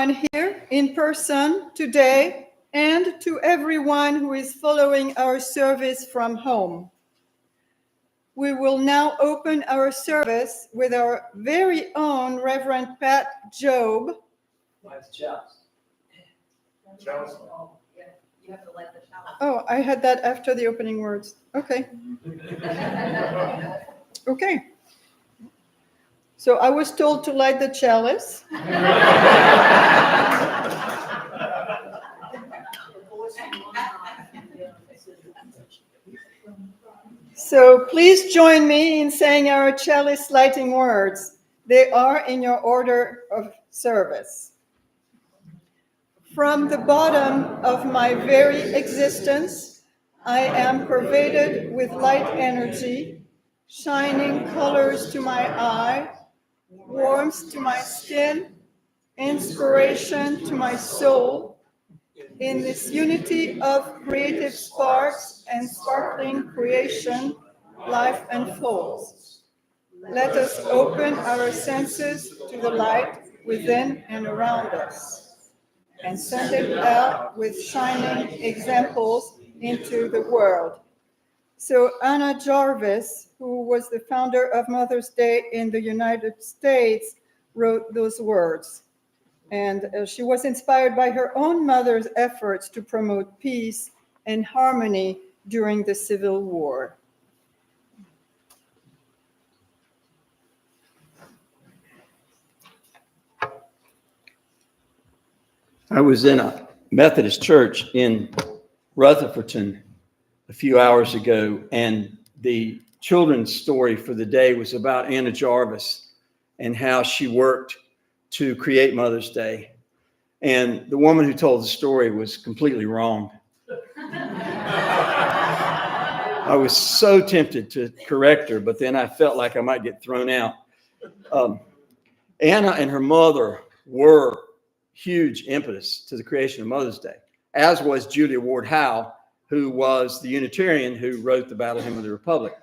everyone here in person today and to everyone who is following our service from home. We will now open our service with our very own Reverend Pat Jobe. What's chalice? Chalice. You have to light the chalice. Oh, I had that after the opening words. Okay. Okay. So I was told to light the chalice. So please join me in saying our chalice lighting words. They are in your order of service. From the bottom of my very existence, I am pervaded with light energy, shining colors to my eye, warmth to my skin, inspiration to my soul. In this unity of creative sparks and sparkling creation, life unfolds. Let us open our senses to the light within and around us, and send it out with shining examples into the world. So Anna Jarvis, who was the founder of Mother's Day in the United States, wrote those words. And she was inspired by her own mother's efforts to promote peace and harmony during the Civil War. I was in a Methodist church in Rutherfordton a few hours ago, and the children's story for the day was about Anna Jarvis and how she worked to create Mother's Day. And the woman who told the story was completely wrong. I was so tempted to correct her, but then I felt like I might get thrown out. Anna and her mother were huge impetus to the creation of Mother's Day, as was Julia Ward Howe, who was the Unitarian who wrote the Battle Hymn of the Republic.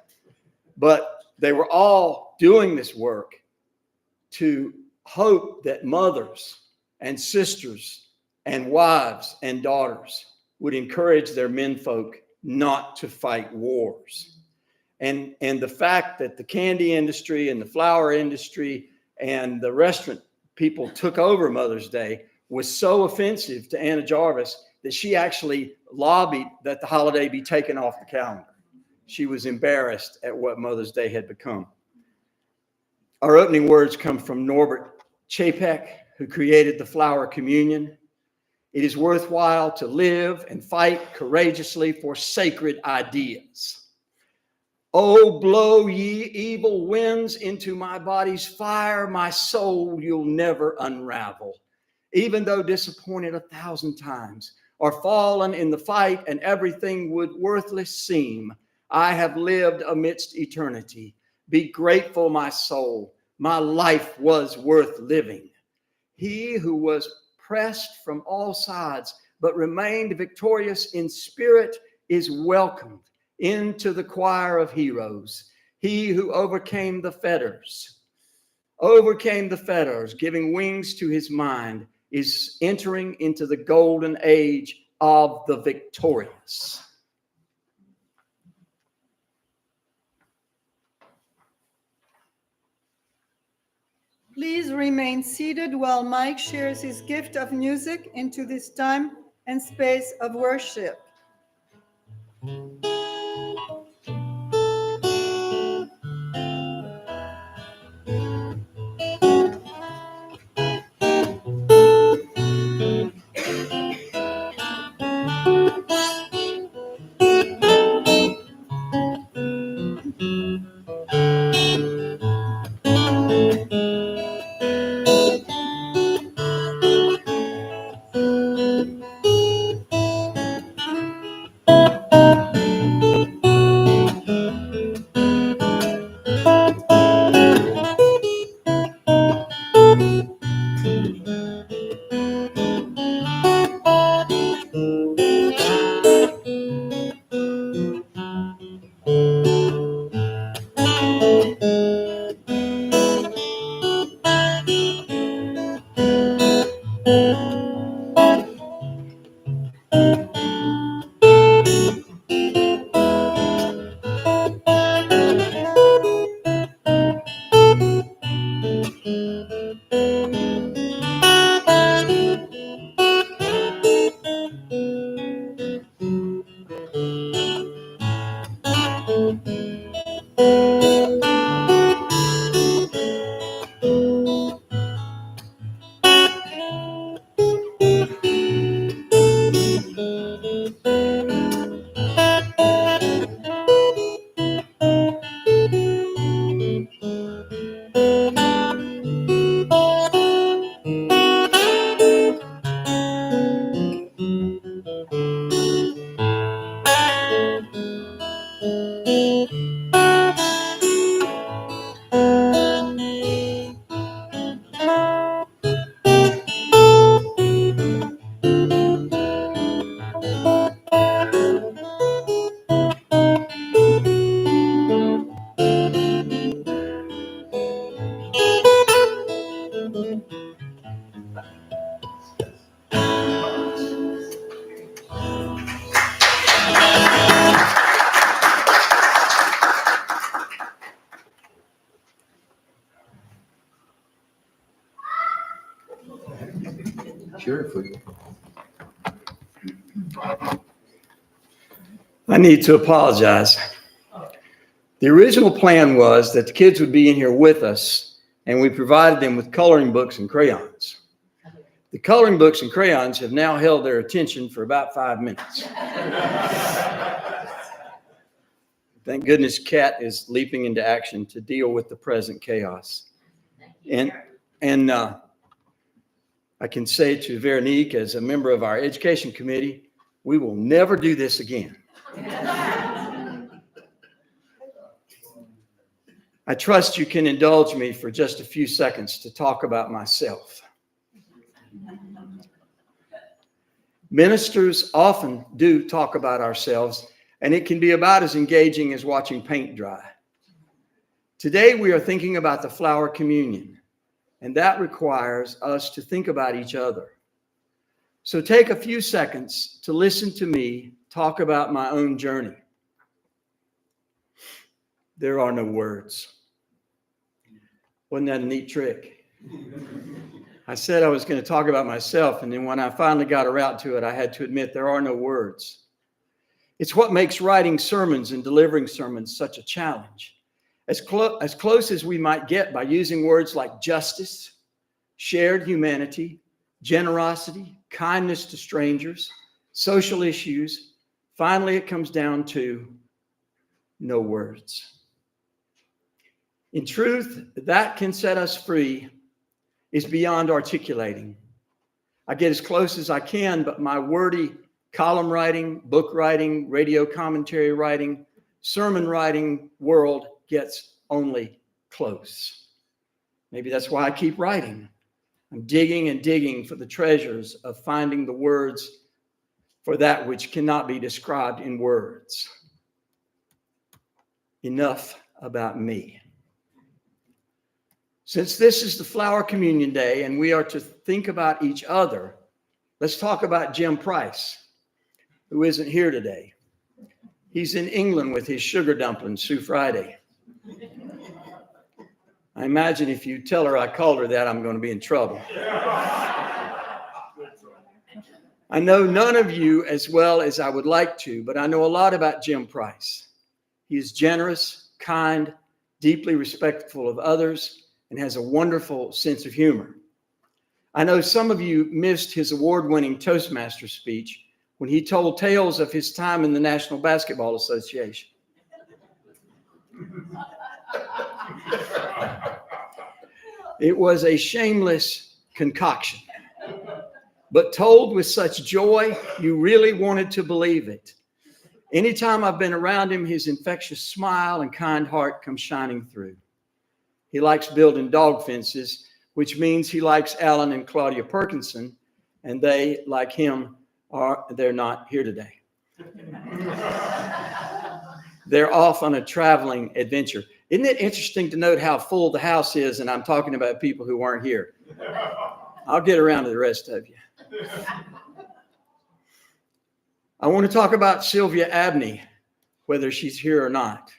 But they were all doing this work to hope that mothers and sisters and wives and daughters would encourage their menfolk not to fight wars. And the fact that the candy industry and the flower industry and the restaurant people took over Mother's Day was so offensive to Anna Jarvis that she actually lobbied that the holiday be taken off the calendar. She was embarrassed at what Mother's Day had become. Our opening words come from Norbert Capek, who created the flower communion. It is worthwhile to live and fight courageously for sacred ideas. Oh, blow ye evil winds into my body's fire, my soul you'll never unravel. Even though disappointed 1,000 times, or fallen in the fight and everything would worthless seem, I have lived amidst eternity. Be grateful, my soul. My life was worth living. He who was pressed from all sides, but remained victorious in spirit, is welcomed into the choir of heroes. He who overcame the fetters, giving wings to his mind, is entering into the golden age of the victorious. Please remain seated while Mike shares his gift of music into this time and space of worship. Sure. I need to apologize. The original plan was that the kids would be in here with us, and we provided them with coloring books and crayons. The coloring books and crayons have now held their attention for about 5 minutes. Thank goodness Kat is leaping into action to deal with the present chaos. And I can say to Veronique, as a member of our education committee, we will never do this again. I trust you can indulge me for just a few seconds to talk about myself. Ministers often do talk about ourselves, and it can be about as engaging as watching paint dry. Today, we are thinking about the flower communion, and that requires us to think about each other. So take a few seconds to listen to me talk about my own journey. There are no words. Wasn't that a neat trick? I said I was going to talk about myself, and then when I finally got around to it, I had to admit there are no words. It's what makes writing sermons and delivering sermons such a challenge. As close as we might get by using words like justice, shared humanity, generosity, kindness to strangers, social issues, finally it comes down to no words. In truth, that can set us free is beyond articulating. I get as close as I can, but my wordy column writing, book writing, radio commentary writing, sermon writing world gets only close. Maybe that's why I keep writing. I'm digging and digging for the treasures of finding the words for that which cannot be described in words. Enough about me. Since this is the Flower Communion Day and we are to think about each other, let's talk about Jim Price, who isn't here today. He's in England with his sugar dumplings through Friday. I imagine if you tell her I called her that, I'm going to be in trouble. I know none of you as well as I would like to, but I know a lot about Jim Price. He is generous, kind, deeply respectful of others, and has a wonderful sense of humor. I know some of you missed his award-winning Toastmaster speech when he told tales of his time in the National Basketball Association. It was a shameless concoction, but told with such joy, you really wanted to believe it. Anytime I've been around him, his infectious smile and kind heart come shining through. He likes building dog fences, which means he likes Alan and Claudia Perkinson, and they, like him, they're not here today. They're off on a traveling adventure. Isn't it interesting to note how full the house is, and I'm talking about people who weren't here? I'll get around to the rest of you. I want to talk about Sylvia Abney, whether she's here or not.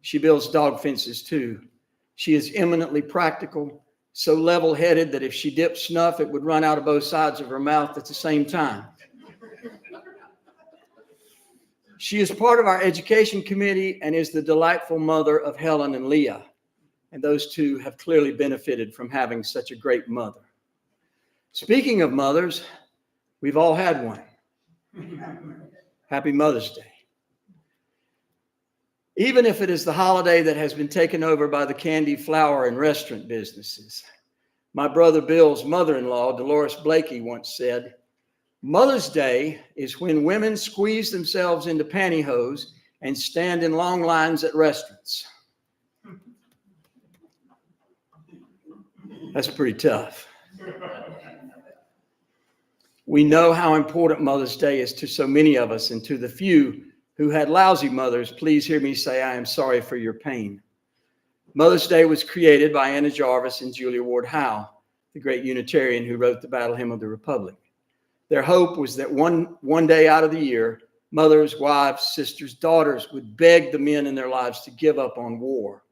She builds dog fences too. She is eminently practical, so level-headed that if she dipped snuff, it would run out of both sides of her mouth at the same time. She is part of our education committee and is the delightful mother of Helen and Leah. And those two have clearly benefited from having such a great mother. Speaking of mothers, we've all had one. Happy Mother's Day. Even if it is the holiday that has been taken over by the candy, flower, and restaurant businesses. My brother Bill's mother-in-law, Dolores Blakey, once said, Mother's Day is when women squeeze themselves into pantyhose and stand in long lines at restaurants. That's pretty tough. We know how important Mother's Day is to so many of us, and to the few who had lousy mothers, please hear me say I am sorry for your pain. Mother's Day was created by Anna Jarvis and Julia Ward Howe, the great Unitarian who wrote the Battle Hymn of the Republic. Their hope was that one day out of the year, mothers, wives, sisters, daughters would beg the men in their lives to give up on war.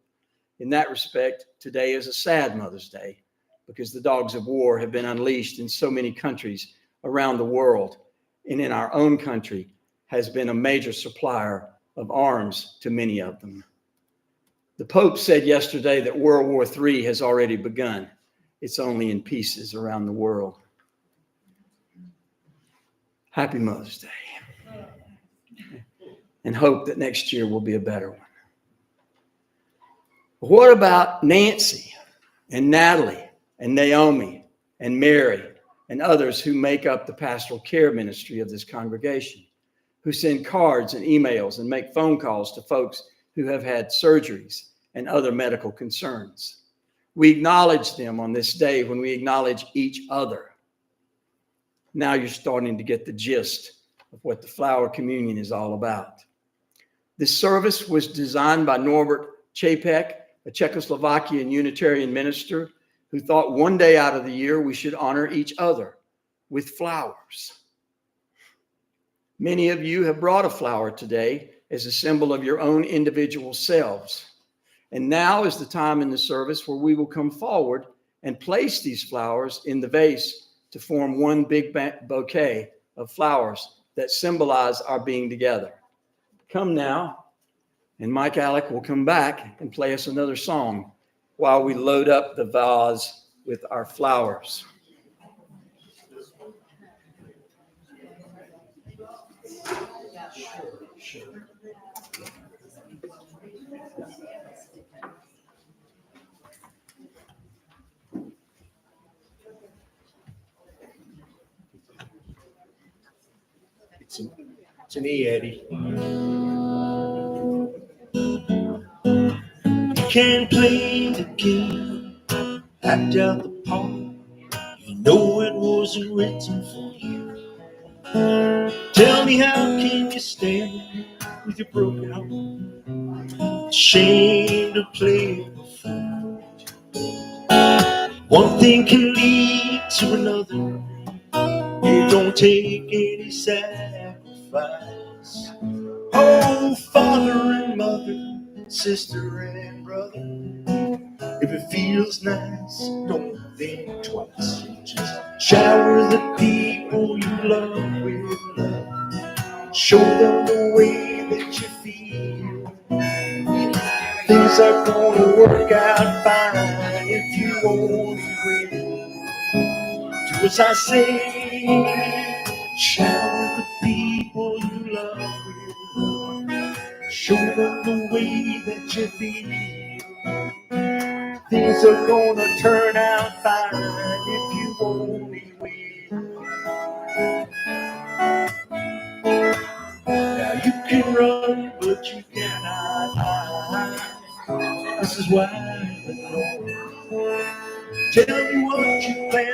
In that respect, today is a sad Mother's Day because the dogs of war have been unleashed in so many countries around the world, and in our own country has been a major supplier of arms to many of them. The Pope said yesterday that World War III has already begun. It's only in pieces around the world. Happy Mother's Day. And hope that next year will be a better one. What about Nancy and Natalie and Naomi and Mary and others who make up the pastoral care ministry of this congregation, who send cards and emails and make phone calls to folks who have had surgeries and other medical concerns? We acknowledge them on this day when we acknowledge each other. Now you're starting to get the gist of what the flower communion is all about. This service was designed by Norbert Capek, a Czechoslovakian Unitarian minister who thought one day out of the year we should honor each other with flowers. Many of you have brought a flower today as a symbol of your own individual selves. And now is the time in the service where we will come forward and place these flowers in the vase to form one big bouquet of flowers that symbolize our being together. Come now, and Mike Alec will come back and play us another song while we load up the vase with our flowers. Sure. It's an E, Eddie. You can't play the game, act out the part. You know it wasn't written for you. Tell me, how can you stand with your broken heart, ashamed to play the fool? One thing can lead to another. It don't take any sacrifice. Oh, father and mother, sister and brother, if it feels nice, don't think twice. Just shower the people you love with love. Show them the way that you feel. Things are gonna work out fine if you only will. Do as I say. Shower the people you love with love. Show them the way that you feel. Things are gonna turn out fine if you only will. Now you can run, but you cannot hide. This is why the Lord, tell me what you plan